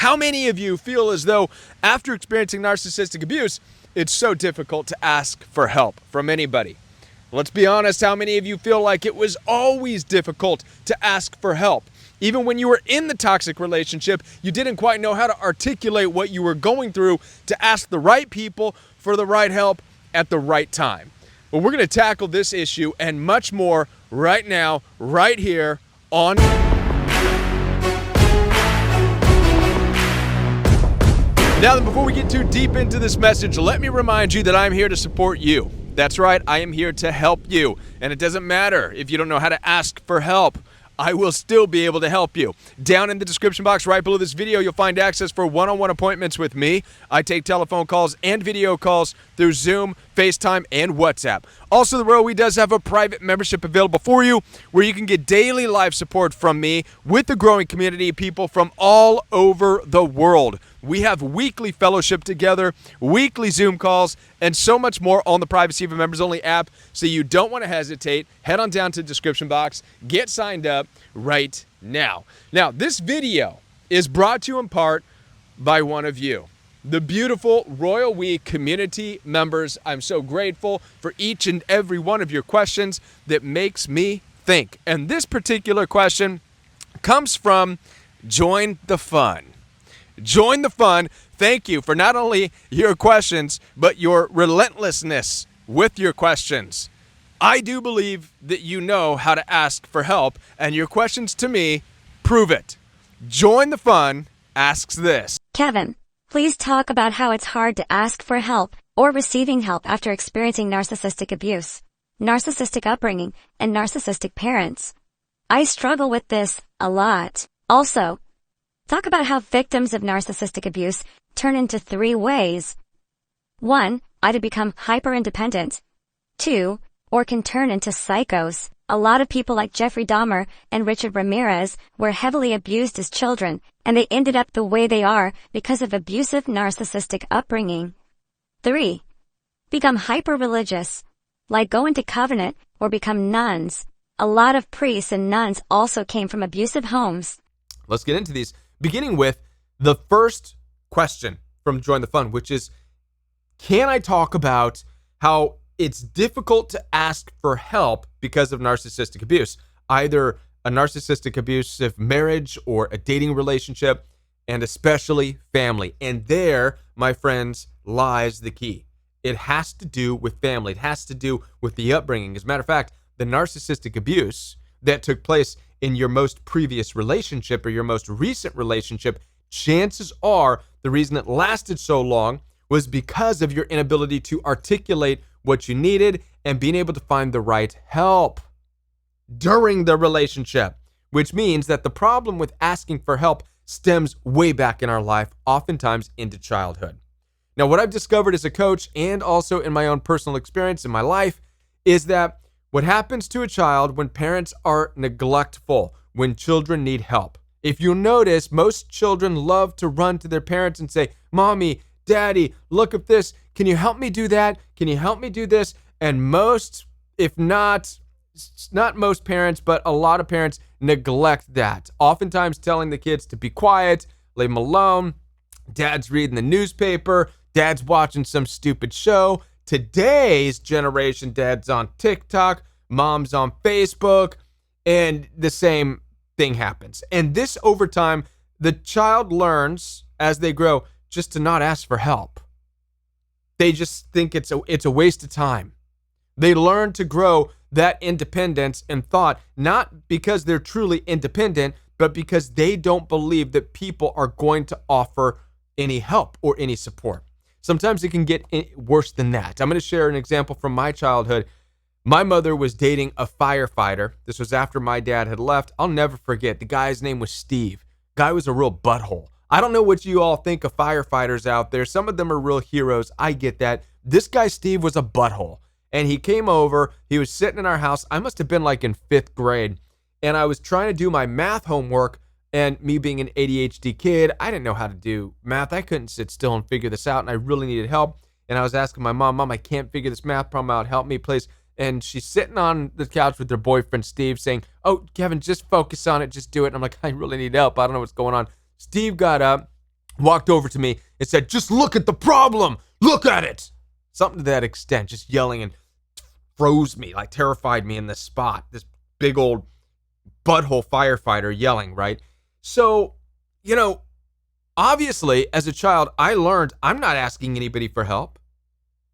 How many of you feel as though after experiencing narcissistic abuse, it's so difficult to ask for help from anybody? Let's be honest, how many of you feel like it was always difficult to ask for help? Even when you were in the toxic relationship, you didn't quite know how to articulate what you were going through to ask the right people for the right help at the right time. Well, we're going to tackle this issue and much more right now, right here on... Now then, before we get too deep into this message, let me remind you that I'm here to support you. That's right, I am here to help you. And it doesn't matter if you don't know how to ask for help. I will still be able to help you. Down in the description box right below this video, you'll find access for one-on-one appointments with me. I take telephone calls and video calls through Zoom, FaceTime, and WhatsApp. Also, the ROE does have a private membership available for you where you can get daily live support from me with a growing community of people from all over the world. We have weekly fellowship together, weekly Zoom calls, and so much more on the Privacy of a Members Only app. So you don't want to hesitate. Head on down to the description box. Get signed up right now. Now, this video is brought to you in part by one of you, the beautiful Royal We community members. I'm so grateful for each and every one of your questions that makes me think. And this particular question comes from Join the Fun. Join the fun. Thank you for not only your questions, but your relentlessness with your questions. I do believe that you know how to ask for help, and your questions to me prove it. Join the fun asks this. Kevin, please talk about how it's hard to ask for help or receiving help after experiencing narcissistic abuse, narcissistic upbringing, and narcissistic parents. I struggle with this a lot. Also, talk about how victims of narcissistic abuse turn into 3 ways. 1, either become hyper-independent. 2, or can turn into psychos. A lot of people like Jeffrey Dahmer and Richard Ramirez were heavily abused as children, and they ended up the way they are because of abusive narcissistic upbringing. 3, become hyper-religious, like go into covenant or become nuns. A lot of priests and nuns also came from abusive homes. Let's get into these. Beginning with the first question from Join the Fun, which is, can I talk about how it's difficult to ask for help because of narcissistic abuse, either a narcissistic abusive marriage or a dating relationship, and especially family? And there, my friends, lies the key. It has to do with family. It has to do with the upbringing. As a matter of fact, the narcissistic abuse that took place in your most previous relationship or your most recent relationship, chances are the reason it lasted so long was because of your inability to articulate what you needed and being able to find the right help during the relationship, which means that the problem with asking for help stems way back in our life, oftentimes into childhood. Now, what I've discovered as a coach and also in my own personal experience in my life is that what happens to a child when parents are neglectful, when children need help. If you'll notice, most children love to run to their parents and say, Mommy, Daddy, look at this. Can you help me do that? Can you help me do this? And most, if not most parents, but a lot of parents neglect that. Oftentimes telling the kids to be quiet, leave them alone. Dad's reading the newspaper. Dad's watching some stupid show. Today's generation, dad's on TikTok, mom's on Facebook, and the same thing happens. And this, over time, the child learns as they grow just to not ask for help. They just think it's a waste of time. They learn to grow that independence and thought, not because they're truly independent, but because they don't believe that people are going to offer any help or any support. Sometimes it can get worse than that. I'm going to share an example from my childhood. My mother was dating a firefighter. This was after my dad had left. I'll never forget. The guy's name was Steve. Guy was a real butthole. I don't know what you all think of firefighters out there. Some of them are real heroes. I get that. This guy, Steve, was a butthole. And he came over. He was sitting in our house. I must have been like in 5th grade. And I was trying to do my math homework. And me being an ADHD kid, I didn't know how to do math. I couldn't sit still and figure this out. And I really needed help. And I was asking my mom, I can't figure this math problem out. Help me, please. And she's sitting on the couch with her boyfriend, Steve, saying, oh, Kevin, just focus on it. Just do it. And I'm like, I really need help. I don't know what's going on. Steve got up walked over to me and said, just look at the problem. Look at it. Something to that extent, just yelling, and froze me, like terrified me in this spot. This big old butthole firefighter yelling, right? So, obviously, as a child, I learned I'm not asking anybody for help.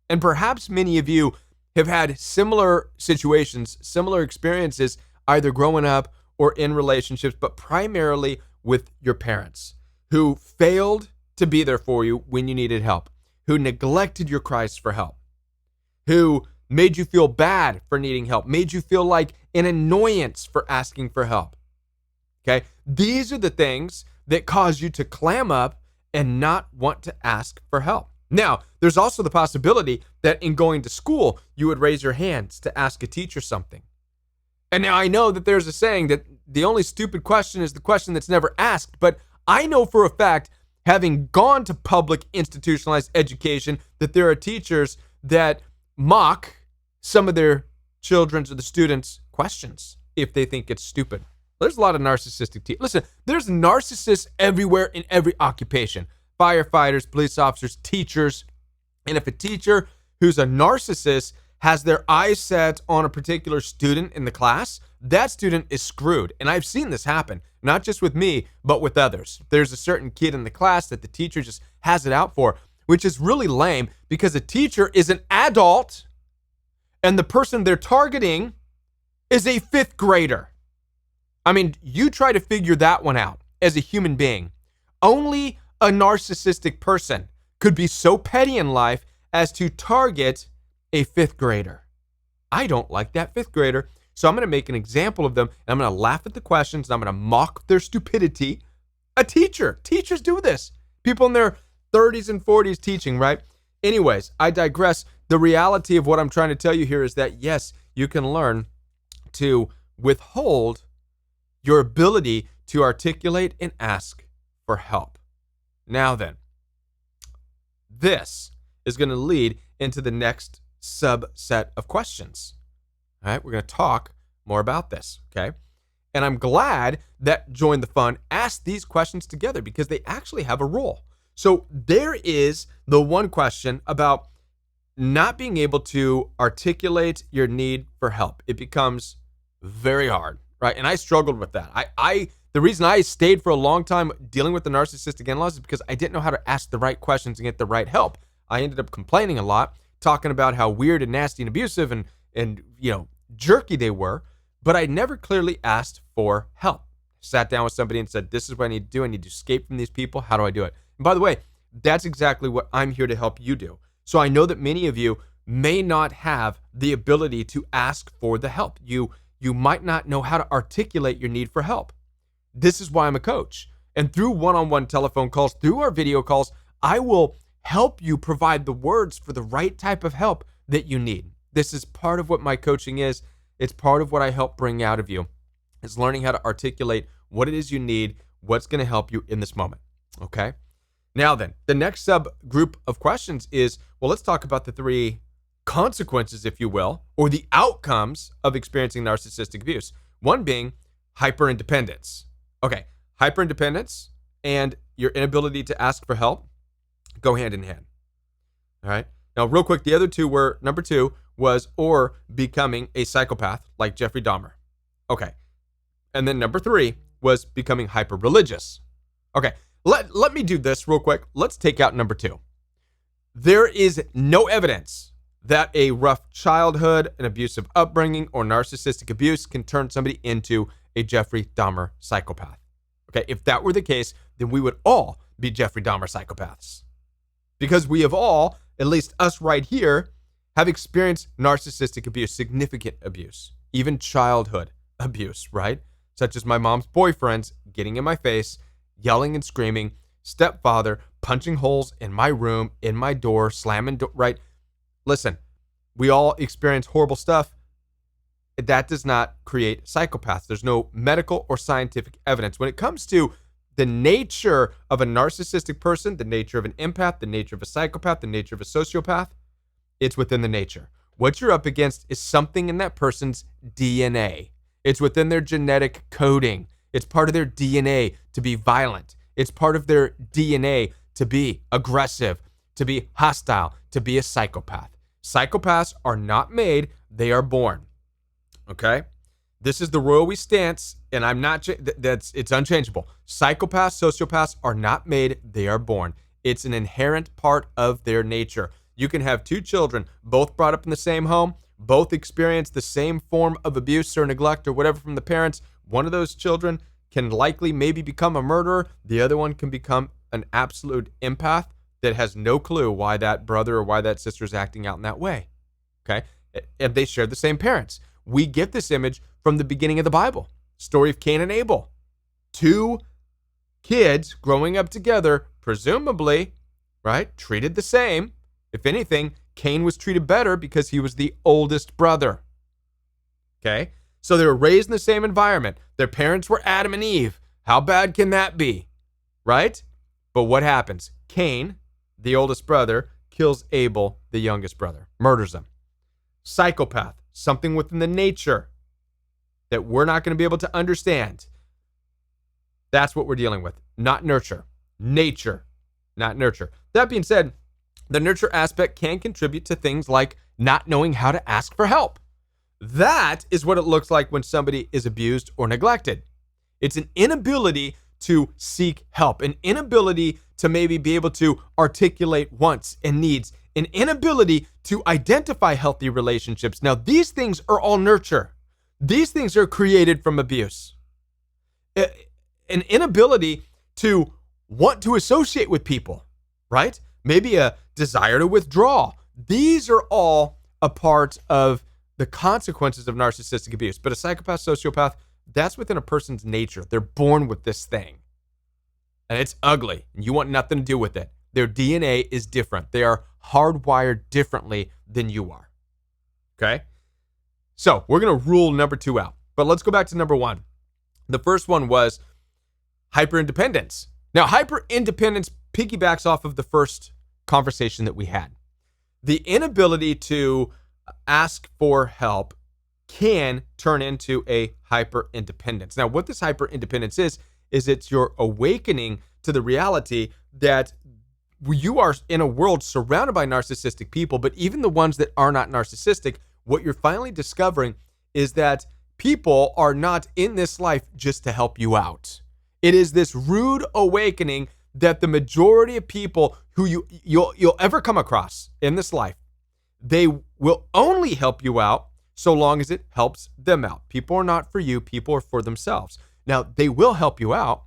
And perhaps many of you have had similar situations, similar experiences, either growing up or in relationships, but primarily with your parents, who failed to be there for you when you needed help, who neglected your cries for help, who made you feel bad for needing help, made you feel like an annoyance for asking for help. Okay? These are the things that cause you to clam up and not want to ask for help. Now, there's also the possibility that in going to school, you would raise your hands to ask a teacher something. And now I know that there's a saying that the only stupid question is the question that's never asked, but I know for a fact, having gone to public institutionalized education, that there are teachers that mock some of their children's or the students' questions if they think it's stupid. There's a lot of narcissistic teachers. Listen, there's narcissists everywhere in every occupation. Firefighters, police officers, teachers. And if a teacher who's a narcissist has their eyes set on a particular student in the class, that student is screwed. And I've seen this happen, not just with me, but with others. There's a certain kid in the class that the teacher just has it out for, which is really lame because a teacher is an adult and the person they're targeting is a fifth grader. I mean, you try to figure that one out as a human being. Only a narcissistic person could be so petty in life as to target a fifth grader. I don't like that fifth grader, so I'm going to make an example of them, and I'm going to laugh at the questions, and I'm going to mock their stupidity. Teachers do this. People in their 30s and 40s teaching, right? Anyways, I digress. The reality of what I'm trying to tell you here is that, yes, you can learn to withhold your ability to articulate and ask for help. Now then, this is going to lead into the next subset of questions. All right, we're going to talk more about this, okay? And I'm glad that Join the Fun asked these questions together because they actually have a role. So there is the one question about not being able to articulate your need for help. It becomes very hard, right? And I struggled with that. The reason I stayed for a long time dealing with the narcissistic in-laws is because I didn't know how to ask the right questions and get the right help. I ended up complaining a lot, talking about how weird and nasty and abusive and jerky they were, but I never clearly asked for help. Sat down with somebody and said, this is what I need to do. I need to escape from these people. How do I do it? And by the way, that's exactly what I'm here to help you do. So I know that many of you may not have the ability to ask for the help. You might not know how to articulate your need for help. This is why I'm a coach. And through one-on-one telephone calls, through our video calls, I will help you provide the words for the right type of help that you need. This is part of what my coaching is. It's part of what I help bring out of you, is learning how to articulate what it is you need, what's going to help you in this moment. Okay? Now then, the next subgroup of questions is, well, let's talk about the three consequences, if you will, or the outcomes of experiencing narcissistic abuse. One being hyperindependence. Okay, hyperindependence and your inability to ask for help go hand in hand. All right. Now, real quick, the other two were, number two was, or becoming a psychopath like Jeffrey Dahmer. Okay. And then number three was becoming hyper-religious. Okay. Let me do this real quick. Let's take out number two. There is no evidence that a rough childhood, an abusive upbringing, or narcissistic abuse can turn somebody into a Jeffrey Dahmer psychopath. Okay, if that were the case, then we would all be Jeffrey Dahmer psychopaths. Because we have all, at least us right here, have experienced narcissistic abuse, significant abuse, even childhood abuse, right? Such as my mom's boyfriends getting in my face, yelling and screaming, stepfather punching holes in my room, in my door, slamming, right? Listen, we all experience horrible stuff. That does not create psychopaths. There's no medical or scientific evidence. When it comes to the nature of a narcissistic person, the nature of an empath, the nature of a psychopath, the nature of a sociopath, it's within the nature. What you're up against is something in that person's DNA. It's within their genetic coding. It's part of their DNA to be violent It's part of their DNA to be aggressive, to be hostile, to be a psychopath. Psychopaths are not made, they are born. Okay? This is the royal we stance, and it's unchangeable. Psychopaths, sociopaths are not made, they are born. It's an inherent part of their nature. You can have two children, both brought up in the same home, both experience the same form of abuse or neglect or whatever from the parents. One of those children can likely maybe become a murderer. The other one can become an absolute empath that has no clue why that brother or why that sister is acting out in that way. Okay? And they share the same parents. We get this image from the beginning of the Bible. Story of Cain and Abel. Two kids growing up together, presumably, right, treated the same. If anything, Cain was treated better because he was the oldest brother. Okay? So they were raised in the same environment. Their parents were Adam and Eve. How bad can that be? Right? But what happens? Cain, the oldest brother, kills Abel, the youngest brother, murders him. Psychopath, something within the nature that we're not going to be able to understand. That's what we're dealing with, not nurture. Nature, not nurture. That being said, the nurture aspect can contribute to things like not knowing how to ask for help. That is what it looks like when somebody is abused or neglected. It's an inability to seek help, an inability to maybe be able to articulate wants and needs, an inability to identify healthy relationships. Now, these things are all nurture. These things are created from abuse. An inability to want to associate with people, right? Maybe a desire to withdraw. These are all a part of the consequences of narcissistic abuse. But a psychopath, sociopath, that's within a person's nature. They're born with this thing. And it's ugly. And you want nothing to do with it. Their DNA is different. They are hardwired differently than you are. Okay? So we're going to rule number 2 out. But let's go back to number 1. The first one was hyperindependence. Now, hyperindependence piggybacks off of the first conversation that we had. The inability to ask for help can turn into a hyperindependence. Now, what this hyperindependence is it's your awakening to the reality that you are in a world surrounded by narcissistic people, but even the ones that are not narcissistic, what you're finally discovering is that people are not in this life just to help you out. It is this rude awakening that the majority of people who you'll ever come across in this life, they will only help you out so long as it helps them out. People are not for you, people are for themselves. Now, they will help you out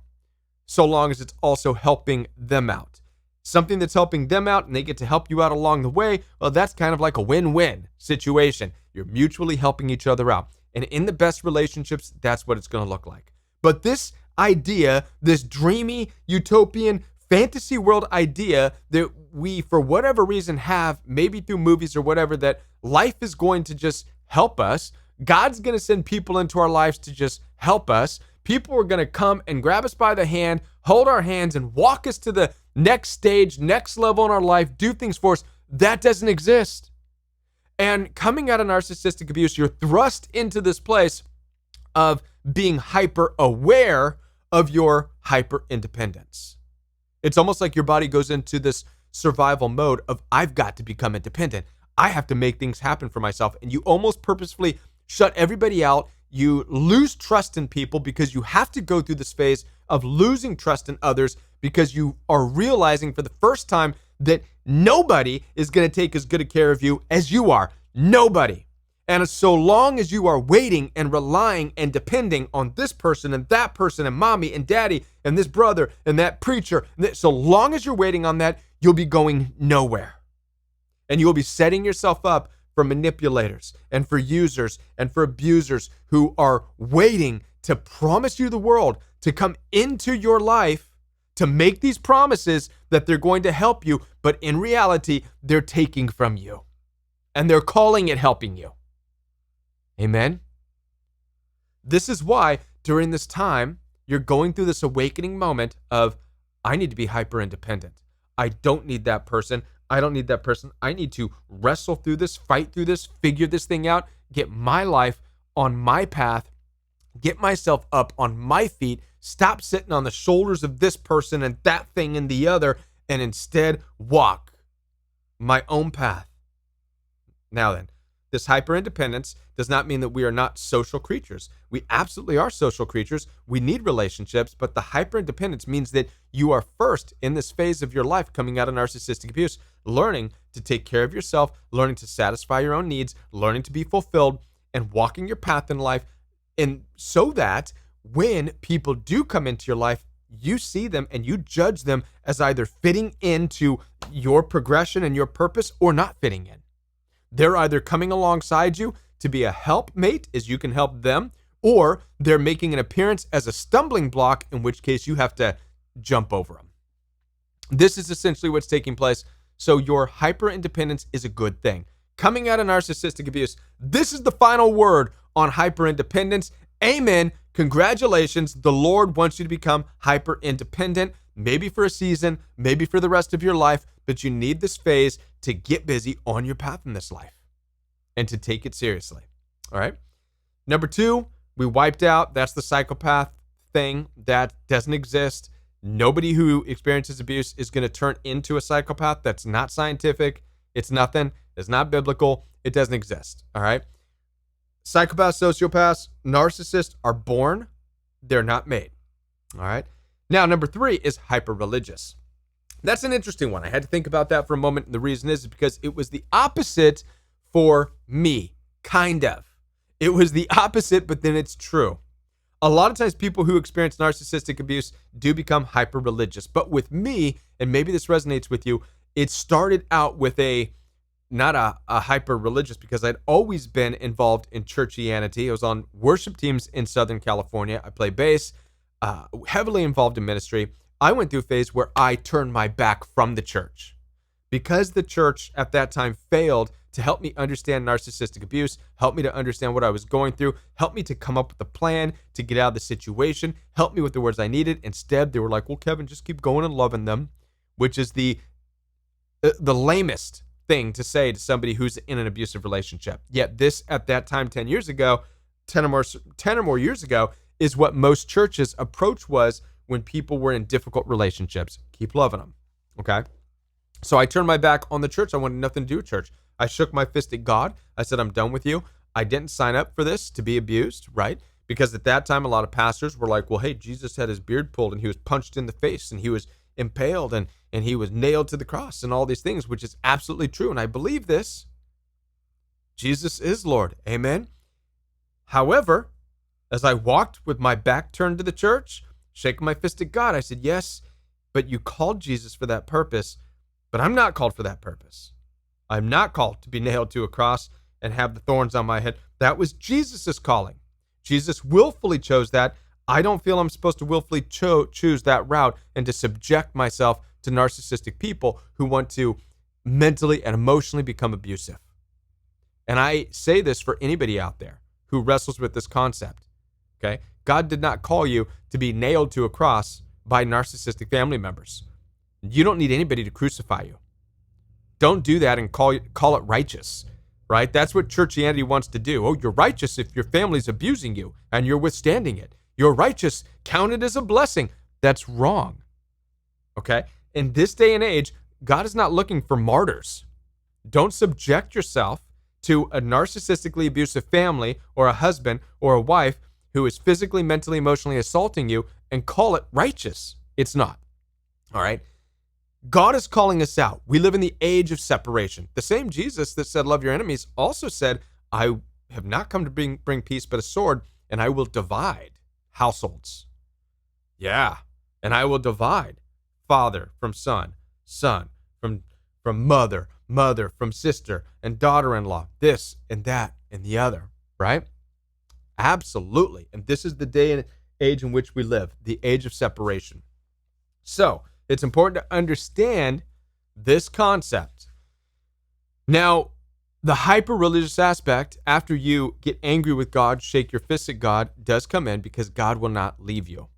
so long as it's also helping them out. Something that's helping them out and they get to help you out along the way, well, that's kind of like a win-win situation. You're mutually helping each other out. And in the best relationships, that's what it's going to look like. But this idea, this dreamy, utopian, fantasy world idea that we, for whatever reason, have, maybe through movies or whatever, that life is going to just help us. God's going to send people into our lives to just help us. People are going to come and grab us by the hand, hold our hands, and walk us to the next stage, next level in our life, do things for us. That doesn't exist. And coming out of narcissistic abuse, you're thrust into this place of being hyper aware of your hyper independence. It's almost like your body goes into this survival mode of, I've got to become independent. I have to make things happen for myself. And you almost purposefully shut everybody out. You lose trust in people because you have to go through this phase of losing trust in others because you are realizing for the first time that nobody is going to take as good a care of you as you are. Nobody. And so long as you are waiting and relying and depending on this person and that person and mommy and daddy and this brother and that preacher, so long as you're waiting on that, you'll be going nowhere. And you'll be setting yourself up for manipulators and for users and for abusers who are waiting to promise you the world, to come into your life, to make these promises that they're going to help you, but in reality, they're taking from you. And they're calling it helping you. Amen? This is why during this time, you're going through this awakening moment of, I need to be hyper independent. I don't need that person. I don't need that person. I need to wrestle through this, fight through this, figure this thing out, get my life on my path, get myself up on my feet, Stop sitting on the shoulders of this person and that thing and the other, and instead walk my own path. Now then, this hyper independence does not mean that we are not social creatures. We absolutely are social creatures. We need relationships, but the hyper independence means that you are first in this phase of your life coming out of narcissistic abuse, learning to take care of yourself, learning to satisfy your own needs, learning to be fulfilled, and walking your path in life. And so that when people do come into your life, you see them and you judge them as either fitting into your progression and your purpose or not fitting in. They're either coming alongside you to be a helpmate as you can help them, or they're making an appearance as a stumbling block, in which case you have to jump over them. This is essentially what's taking place. So your hyper independence is a good thing. Coming out of narcissistic abuse, this is the final word on hyper independence. Amen. Congratulations. The Lord wants you to become hyper independent, maybe for a season, maybe for the rest of your life, but you need this phase to get busy on your path in this life and to take it seriously. All right. Number 2, we wiped out. That's the psychopath thing that doesn't exist. Nobody who experiences abuse is going to turn into a psychopath. That's not scientific. It's nothing. It's not biblical. It doesn't exist. All right. Psychopaths, sociopaths, narcissists are born. They're not made. All right. Now, number 3 is hyper-religious. That's an interesting one. I had to think about that for a moment. And the reason is because it was the opposite for me, kind of. It was the opposite, but then it's true. A lot of times people who experience narcissistic abuse do become hyper-religious. But with me, and maybe this resonates with you, it started out with not a hyper-religious, because I'd always been involved in churchianity. I was on worship teams in Southern California. I play bass, heavily involved in ministry. I went through a phase where I turned my back from the church because the church at that time failed to help me understand narcissistic abuse, help me to understand what I was going through, help me to come up with a plan to get out of the situation, help me with the words I needed. Instead, they were like, well, Kevin, just keep going and loving them, which is the lamest thing to say to somebody who's in an abusive relationship. Yet this, at that time, 10 or more years ago, is what most churches' approach was when people were in difficult relationships. Keep loving them. Okay. So I turned my back on the church. I wanted nothing to do with church. I shook my fist at God. I said, I'm done with you. I didn't sign up for this to be abused, right? Because at that time, a lot of pastors were like, well, hey, Jesus had his beard pulled and he was punched in the face and he was impaled and he was nailed to the cross and all these things, which is absolutely true. And I believe this. Jesus is Lord. Amen. However, as I walked with my back turned to the church, shaking my fist at God, I said, yes, but you called Jesus for that purpose, but I'm not called for that purpose. I'm not called to be nailed to a cross and have the thorns on my head. That was Jesus's calling. Jesus willfully chose that. I don't feel I'm supposed to willfully choose that route and to subject myself to narcissistic people who want to mentally and emotionally become abusive. And I say this for anybody out there who wrestles with this concept. Okay? God did not call you to be nailed to a cross by narcissistic family members. You don't need anybody to crucify you. Don't do that and call it righteous, right? That's what churchianity wants to do. Oh, you're righteous if your family's abusing you and you're withstanding it. You're righteous, counted as a blessing. That's wrong, okay? In this day and age, God is not looking for martyrs. Don't subject yourself to a narcissistically abusive family or a husband or a wife who is physically, mentally, emotionally assaulting you and call it righteous. It's not, all right? God is calling us out. We live in the age of separation. The same Jesus that said, love your enemies, also said, I have not come to bring peace, but a sword, and I will divide households. Yeah. And I will divide father from son, son from mother, mother from sister, and daughter-in-law, this and that and the other, right? Absolutely. And this is the day and age in which we live, the age of separation. So it's important to understand this concept. Now, the hyper-religious aspect, after you get angry with God, shake your fist at God, does come in because God will not leave you.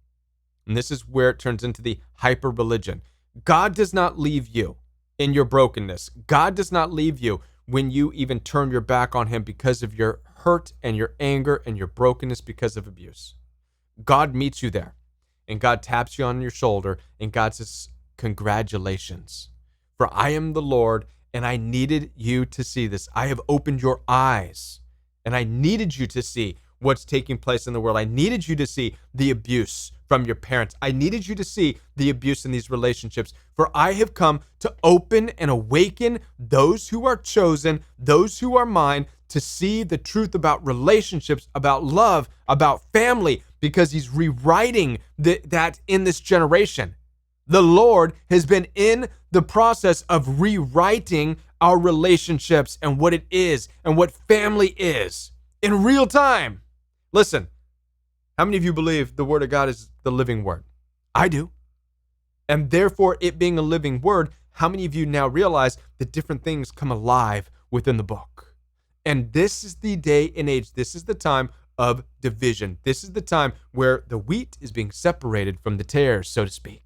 And this is where it turns into the hyper-religion. God does not leave you in your brokenness. God does not leave you when you even turn your back on him because of your hurt and your anger and your brokenness because of abuse. God meets you there. and God taps you on your shoulder, and God says, congratulations, for I am the Lord, and I needed you to see this. I have opened your eyes, and I needed you to see what's taking place in the world. I needed you to see the abuse from your parents. I needed you to see the abuse in these relationships, for I have come to open and awaken those who are chosen, those who are mine, to see the truth about relationships, about love, about family, because he's rewriting that in this generation. The Lord has been in the process of rewriting our relationships and what it is and what family is in real time. Listen, how many of you believe the Word of God is the living Word? I do. And therefore, it being a living Word, how many of you now realize that different things come alive within the book? And this is the day and age. This is the time of division. This is the time where the wheat is being separated from the tares, so to speak.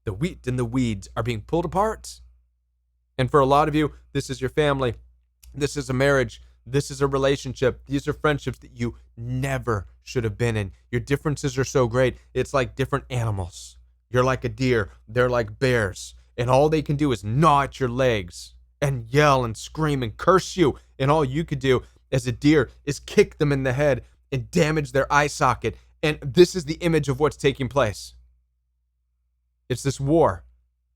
The wheat and the weeds are being pulled apart. And for a lot of you, this is your family. This is a marriage. This is a relationship. These are friendships that you never should have been in. Your differences are so great. It's like different animals. You're like a deer. They're like bears. And all they can do is gnaw at your legs and yell and scream and curse you. And all you could do as a deer is kick them in the head and damage their eye socket. And this is the image of what's taking place. It's this war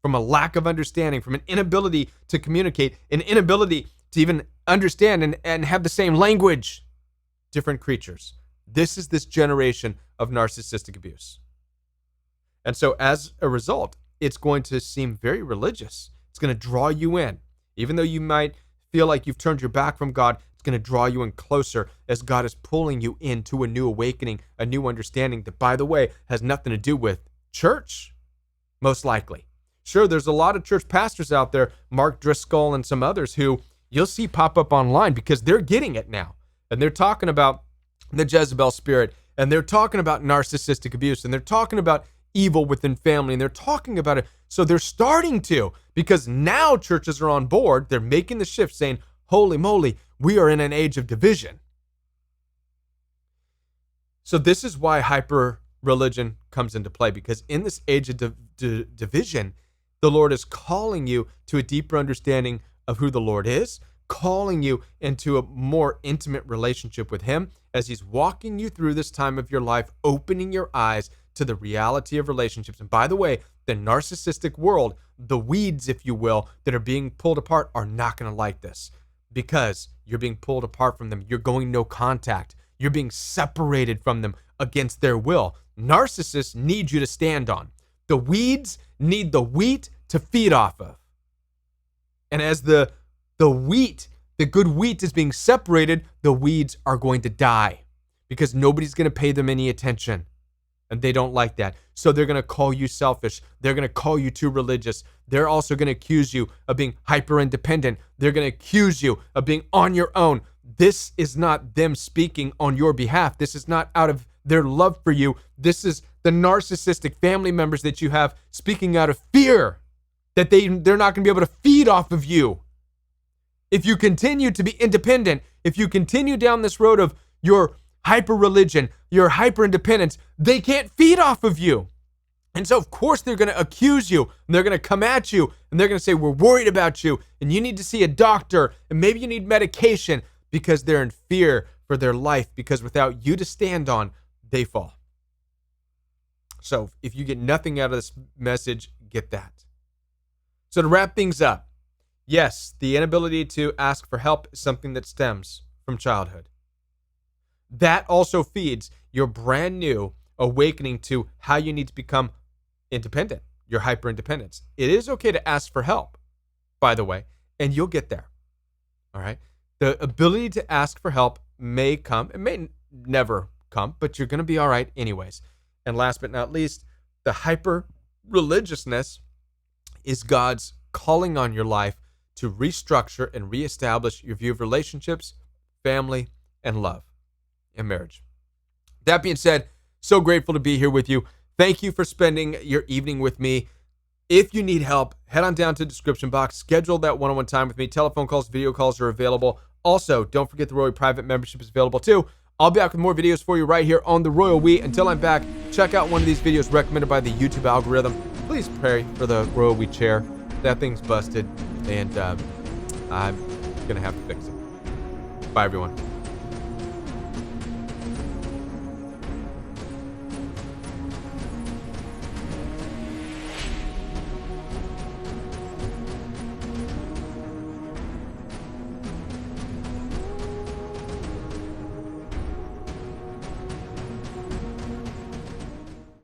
from a lack of understanding, from an inability to communicate, an inability to even understand and have the same language. Different creatures. This is this generation of narcissistic abuse. And so as a result, it's going to seem very religious. It's going to draw you in. Even though you might feel like you've turned your back from God, it's going to draw you in closer as God is pulling you into a new awakening, a new understanding that, by the way, has nothing to do with church, most likely. Sure, there's a lot of church pastors out there, Mark Driscoll and some others, who you'll see pop up online because they're getting it now. And they're talking about the Jezebel spirit, and they're talking about narcissistic abuse, and they're talking about evil within family, and they're talking about it. So they're starting to, because now churches are on board. They're making the shift saying, holy moly, we are in an age of division. So this is why hyper religion comes into play, because in this age of division, the Lord is calling you to a deeper understanding of who the Lord is, calling you into a more intimate relationship with him as he's walking you through this time of your life, opening your eyes to the reality of relationships. And by the way, the narcissistic world, the weeds, if you will, that are being pulled apart are not going to like this, because you're being pulled apart from them. You're going no contact. You're being separated from them against their will. Narcissists need you to stand on. The weeds need the wheat to feed off of. And as the wheat, the good wheat is being separated, the weeds are going to die because nobody's going to pay them any attention. And they don't like that. So they're going to call you selfish. They're going to call you too religious. They're also going to accuse you of being hyper independent. They're going to accuse you of being on your own. This is not them speaking on your behalf. This is not out of their love for you. This is the narcissistic family members that you have speaking out of fear that they're not going to be able to feed off of you. If you continue to be independent, if you continue down this road of your hyper religion, your hyper independence, they can't feed off of you. And so, of course, they're going to accuse you, and they're going to come at you, and they're going to say, we're worried about you, and you need to see a doctor, and maybe you need medication, because they're in fear for their life, because without you to stand on, they fall. So if you get nothing out of this message, get that. So to wrap things up, yes, the inability to ask for help is something that stems from childhood. That also feeds your brand new awakening to how you need to become independent, your hyper independence. It is okay to ask for help, by the way, and you'll get there. All right. The ability to ask for help may come, it may never come, but you're going to be all right anyways. And last but not least, the hyper religiousness is God's calling on your life to restructure and reestablish your view of relationships, family, and love, and marriage. That being said, so grateful to be here with you. Thank you for spending your evening with me. If you need help, head on down to the description box. Schedule that one-on-one time with me. Telephone calls, video calls are available. Also, don't forget the Rory private membership is available too. I'll be back with more videos for you right here on the Royal We. Until I'm back, check out one of these videos recommended by the YouTube algorithm. Please pray for the Royal We chair. That thing's busted, and I'm gonna have to fix it. Bye, everyone.